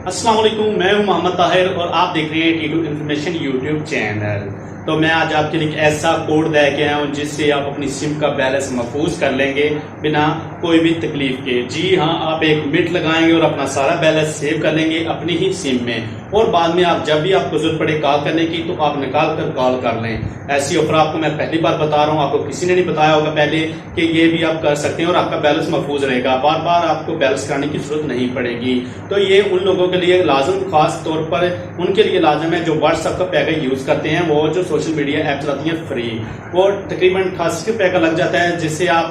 अस्सलाम वालेकुम, मैं हूं मोहम्मद ताहिर और आप देख रहे हैं टी2 इन्फॉर्मेशन यूट्यूब चैनल। तो मैं आज आपके लिए एक ऐसा कोड दे के आया हूं जिससे आप अपनी सिम का बैलेंस महफूज कर लेंगे बिना कोई भी तकलीफ के। जी हाँ, आप 1 मिनट लगाएंगे और अपना सारा बैलेंस सेव कर लेंगे अपनी ही सिम में, और बाद में आप जब भी आपको जरूरत पड़े कॉल करने की तो आप निकाल कर कॉल कर लें। ऐसी ऑफर आपको मैं पहली बार बता रहा हूँ, आपको किसी ने नहीं बताया होगा पहले कि ये भी आप कर सकते हैं और आपका बैलेंस महफूज रहेगा, बार बार आपको बैलेंस कराने की जरूरत नहीं पड़ेगी। तो ये उन लोगों के लिए लाजम, खास तौर पर उनके लिए लाजम है जो व्हाट्सएप का पैकेज यूज करते हैं, वो जो सोशल मीडिया ऐप चलाती हैं फ्री, वो तकरीबन 88 रुपये का लग जाता है, जिससे आप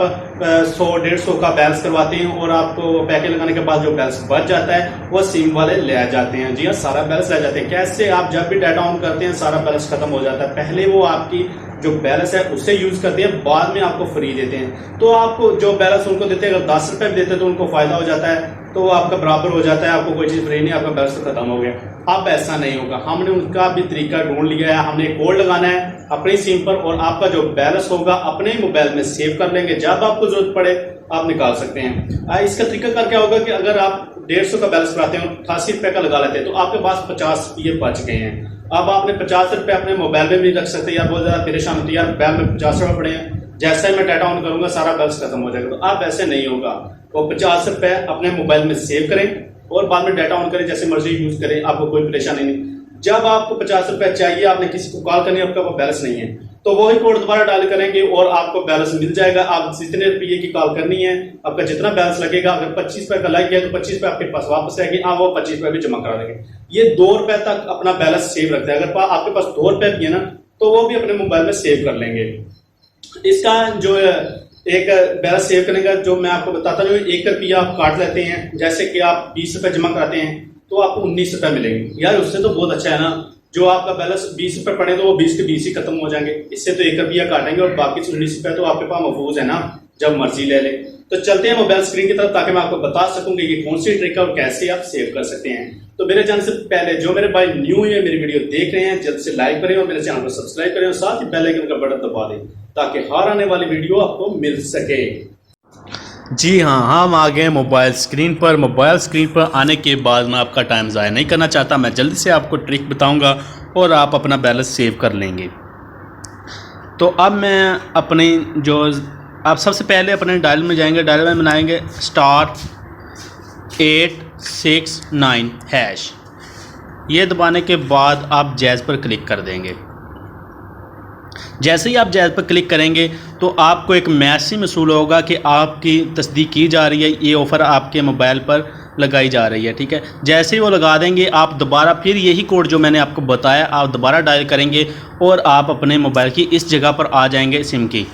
100-150 का बैलेंस करवाते हैं और आपको पैकेज लगाने के बाद जो बैलेंस बच जाता है वो सिम वाले ले जाते हैं। जी हाँ, सारा बैलेंस ले जाते हैं। कैसे? आप जब भी डाटा ऑन करते हैं सारा बैलेंस खत्म हो जाता है, पहले वो आपकी जो बैलेंस है उससे यूज करते हैं, बाद में आपको फ्री देते हैं। तो आपको जो बैलेंस उनको देते हैं, अगर 10 रुपए भी देते हैं तो उनको फायदा हो जाता है, तो वो आपका बराबर हो जाता है, आपको कोई चीज फ्री नहीं, आपका बैलेंस तो खत्म हो गया। अब ऐसा नहीं होगा, हमने उनका भी तरीका ढूंढ लिया है। हमने कोड लगाना है अपनी सिम पर और आपका जो बैलेंस होगा अपने मोबाइल में सेव कर लेंगे, जब आपको जरूरत पड़े आप निकाल सकते हैं। इसका तरीका कर क्या होगा कि अगर आप 150 का बैलेंस कराते हैं, 88 रुपए का लगा लेते हैं, तो आपके पास 50 रुपये बच गए हैं। अब आपने 50 रुपये अपने मोबाइल में भी रख सकते हैं, यार बहुत ज्यादा परेशान होती है, यार मोबाइल में 50 रुपये पड़े हैं, जैसे मैं डाटा ऑन करूंगा सारा बैलेंस खत्म हो जाएगा। तो आप ऐसे नहीं होगा, वो 50 रुपये अपने मोबाइल में सेव करें और बाद में डाटा ऑन करें, जैसे मर्जी यूज करें, आपको कोई परेशानी नहीं। जब आपको 50 रुपये चाहिए, आपने किसी को कॉल करनी है, आपका बैलेंस नहीं है, तो वही कोड दोबारा डायल करेंगे और आपको बैलेंस मिल जाएगा। आप जितने रुपये की कॉल करनी है, आपका जितना बैलेंस लगेगा, अगर 25 रुपये का लग गया तो 25 रुपये आपके पास वापस आएगी, आप वो 25 रुपये भी जमा करा देंगे। ये 2 रुपये तक अपना बैलेंस सेव रखता है। अगर आपके पास 2 रुपये भी है ना, तो वो भी अपने मोबाइल में सेव कर लेंगे। इसका जो एक बैलेंस सेव करने का जो मैं आपको बताता हूँ, 1 रुपया आप काट लेते हैं, जैसे कि आप 20 रुपये जमा कराते हैं तो आपको 19 रुपये मिलेंगे। यार उससे तो बहुत अच्छा है ना, जो आपका बैलेंस 20 रुपये पड़े तो वो 20 के 20 ही खत्म हो जाएंगे। इससे तो 1 रुपया काटेंगे और बाकी 19 रुपये तो आपके पास महफूज है ना, जब मर्जी ले लें। तो चलते हैं मोबाइल स्क्रीन की तरफ, ताकि मैं आपको बता सकूं कि ये कौन सी ट्रिक है और कैसे आप सेव कर सकते हैं। तो मेरे जाने से पहले जो मेरे भाई न्यू है, मेरी वीडियो देख रहे हैं, जल्द से लाइक करें और मेरे चैनल को सब्सक्राइब करें और साथ ही बेल आइकन का बटन दबा दें, ताकि हर आने वाली वीडियो आपको मिल सके। जी हाँ, हम आ गए मोबाइल स्क्रीन पर। मोबाइल स्क्रीन पर आने के बाद मैं आपका टाइम ज़ाया नहीं करना चाहता, मैं जल्दी से आपको ट्रिक बताऊंगा और आप अपना बैलेंस सेव कर लेंगे। तो अब मैं अपनी जो आप सबसे पहले अपने डायल में जाएंगे, डायल में बनाएंगे *869#। ये दबाने के बाद आप जैज़ पर क्लिक कर देंगे। जैसे ही आप जैज़ पर क्लिक करेंगे तो आपको एक मैसेज मसूल होगा कि आपकी तस्दीक की जा रही है, ये ऑफ़र आपके मोबाइल पर लगाई जा रही है। ठीक है, जैसे ही वो लगा देंगे आप दोबारा फिर यही कोड जो मैंने आपको बताया आप दोबारा डायल करेंगे और आप अपने मोबाइल की इस जगह पर आ जाएंगे सिम की।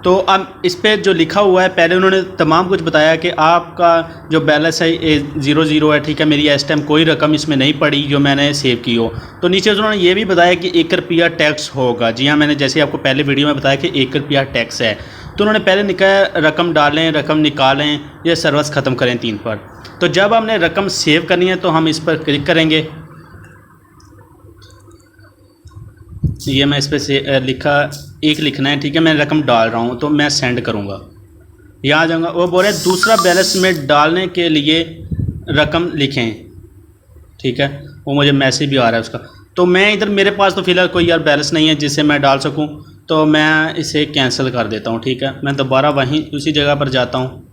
तो अब इस पर जो लिखा हुआ है, पहले उन्होंने तमाम कुछ बताया कि आपका जो बैलेंस है 00 है। ठीक है, मेरी इस टाइम कोई रकम इसमें नहीं पड़ी जो मैंने सेव की हो। तो नीचे उन्होंने ये भी बताया कि 1 रुपया टैक्स होगा। जी हाँ, मैंने जैसे आपको पहले वीडियो में बताया कि 1 रुपया टैक्स है। तो उन्होंने पहले लिखा है रकम डालें, रकम निकालें या सर्विस ख़त्म करें 3 पर। तो जब हमने रकम सेव करनी है तो हम इस पर क्लिक करेंगे। ये मैं इस पर से लिखा 1 लिखना है। ठीक है, मैं रकम डाल रहा हूँ तो मैं सेंड करूँगा, यहाँ जाऊँगा। वो बोल रहे हैं दूसरा बैलेंस में डालने के लिए रकम लिखें। ठीक है, वो मुझे मैसेज भी आ रहा है उसका। तो मैं इधर मेरे पास तो फ़िलहाल कोई यार बैलेंस नहीं है जिससे मैं डाल सकूँ, तो मैं इसे कैंसिल कर देता हूँ। ठीक है, मैं दोबारा वहीं उसी जगह पर जाता हूँ।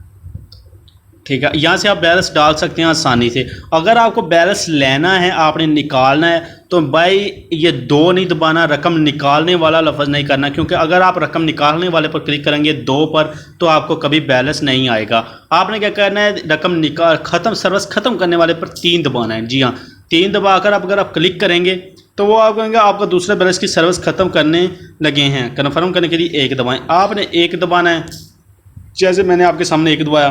ठीक है, यहाँ से आप बैलेंस डाल सकते हैं आसानी से। अगर आपको बैलेंस लेना है, आपने निकालना है, तो भाई ये 2 नहीं दबाना, रकम निकालने वाला लफ्ज़ नहीं करना, क्योंकि अगर आप रकम निकालने वाले पर क्लिक करेंगे 2 पर तो आपको कभी बैलेंस नहीं आएगा। आपने क्या करना है, रकम निकाल ख़त्म सर्विस ख़त्म करने वाले पर 3 दबाना है। जी हाँ, 3 दबाकर अगर आप क्लिक करेंगे तो वो आप कहेंगे आपका दूसरे बैलेंस की सर्विस ख़त्म करने लगे हैं। कन्फर्म करने के लिए 1 दबाएँ, आपने 1 दबाना है। जैसे मैंने आपके सामने 1 दबाया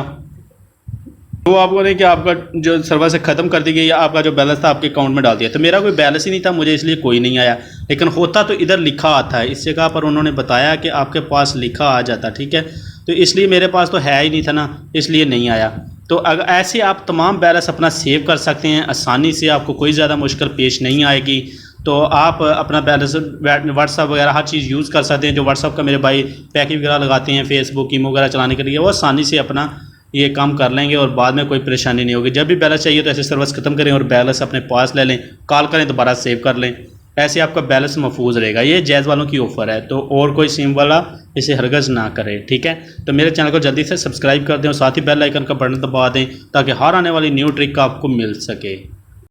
तो आपको नहीं कि आपका जो सर्विस ख़त्म कर दी गई या आपका जो बैलेंस था आपके अकाउंट में डाल दिया। तो मेरा कोई बैलेंस ही नहीं था, मुझे इसलिए कोई नहीं आया, लेकिन होता तो इधर लिखा आता है। इस जगह पर उन्होंने बताया कि आपके पास लिखा आ जाता। ठीक है, तो इसलिए मेरे पास तो है ही नहीं था ना, इसलिए नहीं आया। तो अगर ऐसे आप तमाम बैलेंस अपना सेव कर सकते हैं आसानी से, आपको कोई ज़्यादा मुश्किल पेश नहीं आएगी। तो आप अपना बैलेंस व्हाट्सअप वगैरह हर चीज़ यूज़ कर सकते हैं। जो व्हाट्सअप का मेरे भाई पैकेज वगैरह लगाते हैं, फेसबुक ईमो वगैरह चलाने के लिए, वो आसानी से अपना ये काम कर लेंगे और बाद में कोई परेशानी नहीं होगी। जब भी बैलेंस चाहिए तो ऐसे सर्विस ख़त्म करें और बैलेंस अपने पास ले लें, कॉल करें दोबारा सेव कर लें, ऐसे आपका बैलेंस महफूज रहेगा। ये जैज़ वालों की ऑफ़र है, तो और कोई सिम वाला इसे हरगज़ ना करे, ठीक है। तो मेरे चैनल को जल्दी से सब्सक्राइब कर दें और साथ ही बेल आइकन का बटन दबा दें ताकि हर आने वाली न्यू ट्रिक आपको मिल सके।